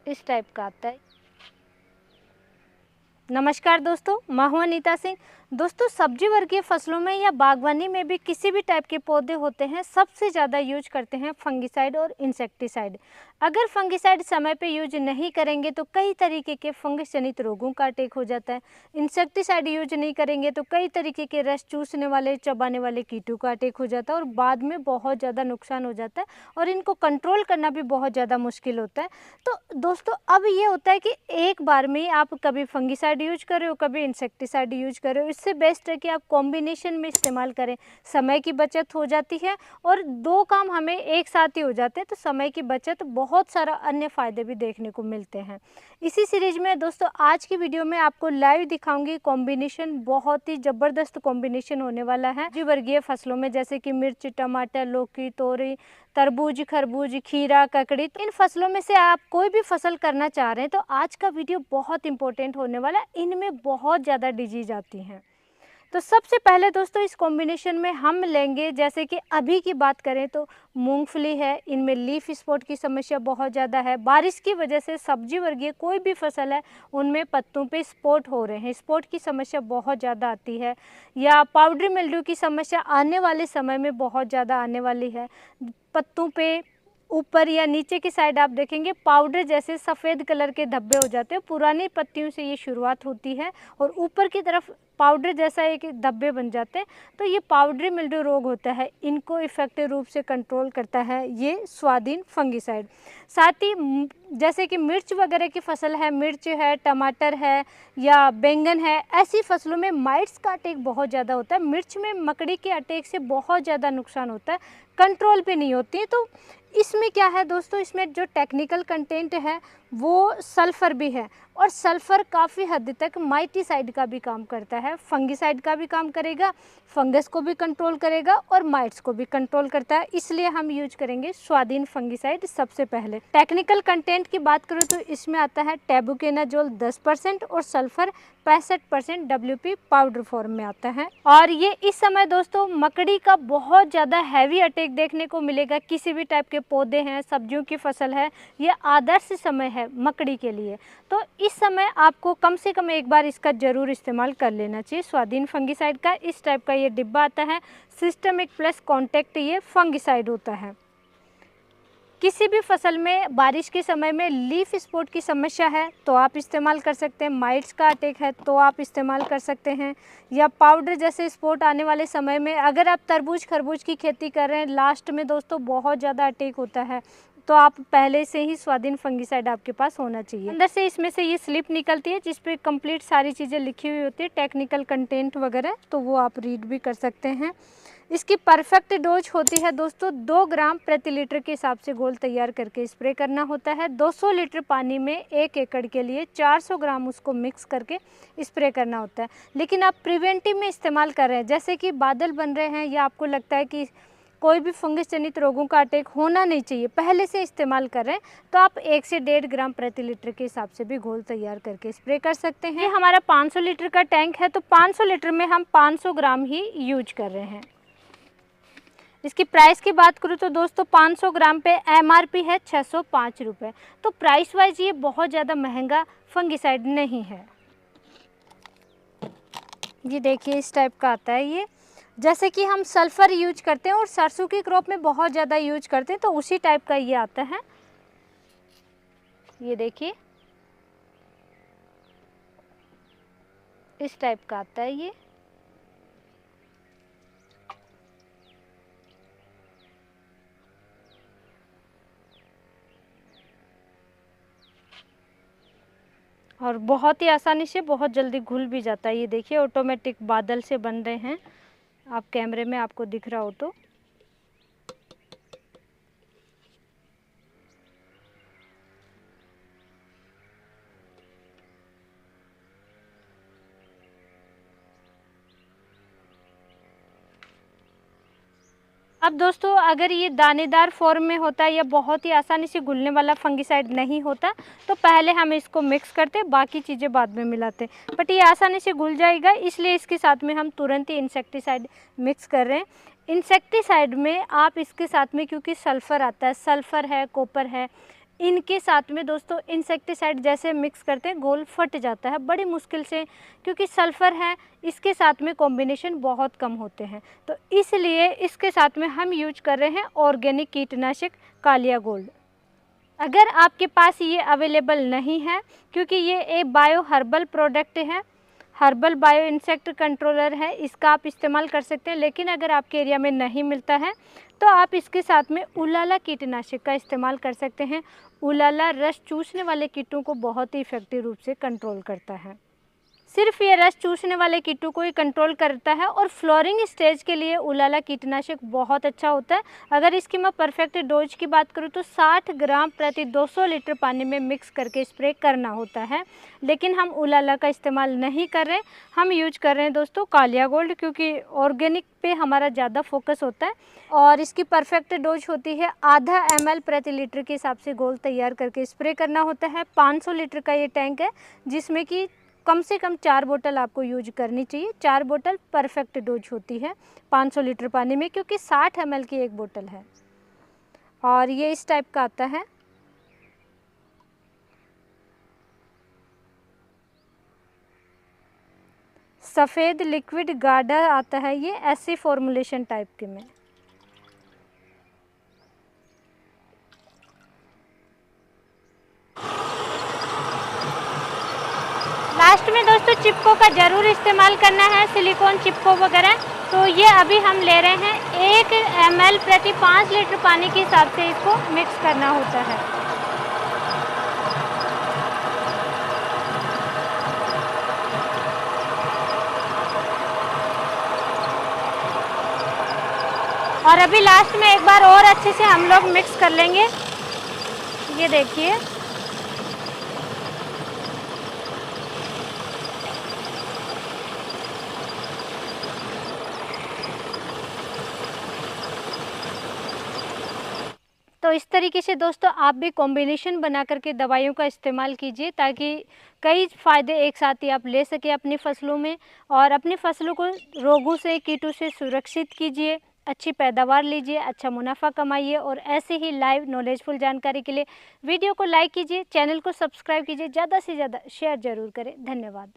इस टाइप का आता है। नमस्कार दोस्तों, मैं हूं अनीता सिंह। दोस्तों, सब्जी वर्गीय फसलों में या बागवानी में भी किसी भी टाइप के पौधे होते हैं, सबसे ज़्यादा यूज करते हैं फंगिसाइड और इंसेक्टिसाइड। अगर फंगिसाइड समय पे यूज नहीं करेंगे तो कई तरीके के फंगस जनित रोगों का अटैक हो जाता है। इंसेक्टिसाइड यूज नहीं करेंगे तो कई तरीके के रस चूसने वाले, चबाने वाले कीटों का अटैक हो जाता है और बाद में बहुत ज़्यादा नुकसान हो जाता है और इनको कंट्रोल करना भी बहुत ज़्यादा मुश्किल होता है। तो दोस्तों, अब ये होता है कि एक बार में आप कभी फंगिसाइड यूज कर रहे हो, कभी इंसेक्टिसाइड यूज कर रहे हो। इससे बेस्ट है कि आप कॉम्बिनेशन में इस्तेमाल करें। समय की बचत हो जाती है और दो काम हमें एक साथ ही हो जाते हैं, तो समय की बचत, बहुत सारा अन्य फायदे भी देखने को मिलते हैं। इसी सीरीज में दोस्तों आज की वीडियो में आपको लाइव दिखाऊंगी कॉम्बिनेशन, बहुत ही ज़बरदस्त कॉम्बिनेशन होने वाला है सब्जी वर्गीय फसलों में, जैसे कि मिर्च, टमाटर, लौकी, तोरी, तरबूज, खरबूज, खीरा, ककड़ी। तो इन फसलों में से आप कोई भी फसल करना चाह रहे हैं तो आज का वीडियो बहुत इंपॉर्टेंट होने वाला है। इनमें बहुत ज़्यादा डिजीज आती हैं। तो सबसे पहले दोस्तों इस कॉम्बिनेशन में हम लेंगे, जैसे कि अभी की बात करें तो मूंगफली है। इनमें लीफ स्पॉट की समस्या बहुत ज़्यादा है। बारिश की वजह से सब्जी वर्गीय कोई भी फसल है उनमें पत्तों पे स्पॉट हो रहे हैं, स्पॉट की समस्या बहुत ज़्यादा आती है। या पाउडरी मिल्ड्यू की समस्या आने वाले समय में बहुत ज़्यादा आने वाली है। पत्तों पे ऊपर या नीचे की साइड आप देखेंगे पाउडर जैसे सफ़ेद कलर के धब्बे हो जाते हैं। पुरानी पत्तियों से ये शुरुआत होती है और ऊपर की तरफ पाउडर जैसा एक धब्बे बन जाते हैं। तो ये पाउडरी मिल्ड्यू रोग होता है। इनको इफेक्टिव रूप से कंट्रोल करता है ये स्वादीन फंगिसाइड। साथ ही जैसे कि मिर्च वगैरह की फसल है, मिर्च है, टमाटर है या बैंगन है, ऐसी फसलों में माइट्स का अटैक बहुत ज़्यादा होता है। मिर्च में मकड़ी के अटैक से बहुत ज़्यादा नुकसान होता है, कंट्रोल पे नहीं होती है। तो इसमें क्या है दोस्तों, इसमें जो टेक्निकल कंटेंट है वो सल्फ़र भी है और सल्फ़र काफ़ी हद तक माइटिसाइड का भी काम करता है, फंगिसाइड का भी काम करेगा, फंगस को भी कंट्रोल करेगा और माइट्स को भी कंट्रोल करता है। इसलिए हम यूज करेंगे स्वादीन फंगिसाइड सबसे पहले। टेक्निकल कंटेंट की बात करूँ तो इसमें आता है टेबुकेनाजोल 10% और सल्फ़र 65% WP पाउडर फॉर्म में आता है। और ये इस समय दोस्तों मकड़ी का बहुत ज़्यादा हैवी अटैक देखने को मिलेगा। किसी भी टाइप के पौधे हैं, सब्जियों की फसल है, ये आदर्श समय है मकड़ी के लिए। तो इस समय आपको कम से कम एक बार इसका ज़रूर इस्तेमाल कर लेना चाहिए, स्वादीन फंगिसाइड का। इस टाइप का ये डिब्बा आता है, सिस्टमिक प्लस कॉन्टैक्ट ये फंगिसाइड होता है। किसी भी फसल में बारिश के समय में लीफ स्पॉट की समस्या है तो आप इस्तेमाल कर सकते हैं, माइट्स का अटैक है तो आप इस्तेमाल कर सकते हैं, या पाउडर जैसे स्पॉट आने वाले समय में अगर आप तरबूज खरबूज की खेती कर रहे हैं, लास्ट में दोस्तों बहुत ज़्यादा अटैक होता है, तो आप पहले से ही स्वादीन फंगिसाइड आपके पास होना चाहिए। अंदर से इसमें से ये स्लिप निकलती है जिस पे कंप्लीट सारी चीज़ें लिखी हुई होती है, टेक्निकल कंटेंट वगैरह, तो वो आप रीड भी कर सकते हैं। इसकी परफेक्ट डोज होती है दोस्तों 2 ग्राम प्रति लीटर के हिसाब से घोल तैयार करके स्प्रे करना होता है। 200 लीटर पानी में 1 एकड़ के लिए 400 ग्राम उसको मिक्स करके स्प्रे करना होता है। लेकिन आप प्रिवेंटिव में इस्तेमाल कर रहे हैं, जैसे कि बादल बन रहे हैं या आपको लगता है कि कोई भी फंगस जनित रोगों का अटैक होना नहीं चाहिए, पहले से इस्तेमाल कर रहे हैं, तो आप 1 से 1.5 ग्राम प्रति लीटर के हिसाब से भी घोल तैयार करके स्प्रे कर सकते हैं। ये हमारा 500 लीटर का टैंक है तो 500 लीटर में हम 500 ग्राम ही यूज कर रहे हैं। इसकी प्राइस की बात करूँ तो दोस्तों 500 ग्राम पे MRP है 605 रुपये। तो प्राइस वाइज ये बहुत ज़्यादा महंगा फंगिसाइड नहीं है। ये देखिए इस टाइप का आता है ये, जैसे कि हम सल्फ़र यूज करते हैं और सरसों की क्रॉप में बहुत ज़्यादा यूज करते हैं, तो उसी टाइप का ये आता है। ये देखिए इस टाइप का आता है ये। और बहुत ही आसानी से बहुत जल्दी घुल भी जाता है। ये देखिए ऑटोमेटिक बादल से बन रहे हैं, आप कैमरे में आपको दिख रहा हो तो। अब दोस्तों अगर ये दानेदार फॉर्म में होता है या बहुत ही आसानी से घुलने वाला फंगिसाइड नहीं होता तो पहले हम इसको मिक्स करते, बाकी चीज़ें बाद में मिलाते। बट ये आसानी से घुल जाएगा, इसलिए इसके साथ में हम तुरंत ही इंसेक्टिसाइड मिक्स कर रहे हैं। इंसेक्टिसाइड में आप इसके साथ में, क्योंकि सल्फ़र आता है, सल्फ़र है, कॉपर है, इनके साथ में दोस्तों इंसेक्टिसाइड जैसे मिक्स करते हैं, घोल फट जाता है बड़ी मुश्किल से, क्योंकि सल्फ़र है, इसके साथ में कॉम्बिनेशन बहुत कम होते हैं। तो इसलिए इसके साथ में हम यूज कर रहे हैं ऑर्गेनिक कीटनाशक कालिया गोल्ड। अगर आपके पास ये अवेलेबल नहीं है, क्योंकि ये एक बायो हर्बल प्रोडक्ट है, हर्बल बायो इंसेक्ट कंट्रोलर है, इसका आप इस्तेमाल कर सकते हैं। लेकिन अगर आपके एरिया में नहीं मिलता है तो आप इसके साथ में उलाला कीटनाशक का इस्तेमाल कर सकते हैं। उलाला रस चूसने वाले कीटों को बहुत ही इफेक्टिव रूप से कंट्रोल करता है। सिर्फ ये रस चूसने वाले कीटों को ही कंट्रोल करता है और फ्लोरिंग स्टेज के लिए उलाला कीटनाशक बहुत अच्छा होता है। अगर इसकी मैं परफेक्ट डोज की बात करूँ तो 60 ग्राम प्रति 200 लीटर पानी में मिक्स करके स्प्रे करना होता है। लेकिन हम उलाला का इस्तेमाल नहीं कर रहे, हम यूज कर रहे हैं दोस्तों कालिया गोल्ड, क्योंकि ऑर्गेनिक पे हमारा ज़्यादा फोकस होता है। और इसकी परफेक्ट डोज होती है आधा ml प्रति लीटर के हिसाब से घोल तैयार करके स्प्रे करना होता है। 500 लीटर का ये टैंक है, जिसमें कि कम से कम 4 बोतल आपको यूज करनी चाहिए। 4 बोतल परफेक्ट डोज होती है 500 लीटर पानी में, क्योंकि 60 ml की एक बोतल है। और ये इस टाइप का आता है। सफ़ेद लिक्विड गाढ़ा आता है ये, ऐसी फॉर्मुलेशन टाइप के में। लास्ट में दोस्तों चिपको का ज़रूर इस्तेमाल करना है, सिलिकॉन चिपको वगैरह। तो ये अभी हम ले रहे हैं 1 ml प्रति 5 लीटर पानी के हिसाब से इसको मिक्स करना होता है। और अभी लास्ट में एक बार और अच्छे से हम लोग मिक्स कर लेंगे। ये देखिए, तो इस तरीके से दोस्तों आप भी कॉम्बिनेशन बना करके दवाइयों का इस्तेमाल कीजिए, ताकि कई फ़ायदे एक साथ ही आप ले सकें अपनी फसलों में। और अपनी फसलों को रोगों से, कीटों से सुरक्षित कीजिए, अच्छी पैदावार लीजिए, अच्छा मुनाफा कमाइए। और ऐसे ही लाइव नॉलेजफुल जानकारी के लिए वीडियो को लाइक कीजिए, चैनल को सब्सक्राइब कीजिए, ज़्यादा से ज़्यादा शेयर ज़रूर करें। धन्यवाद।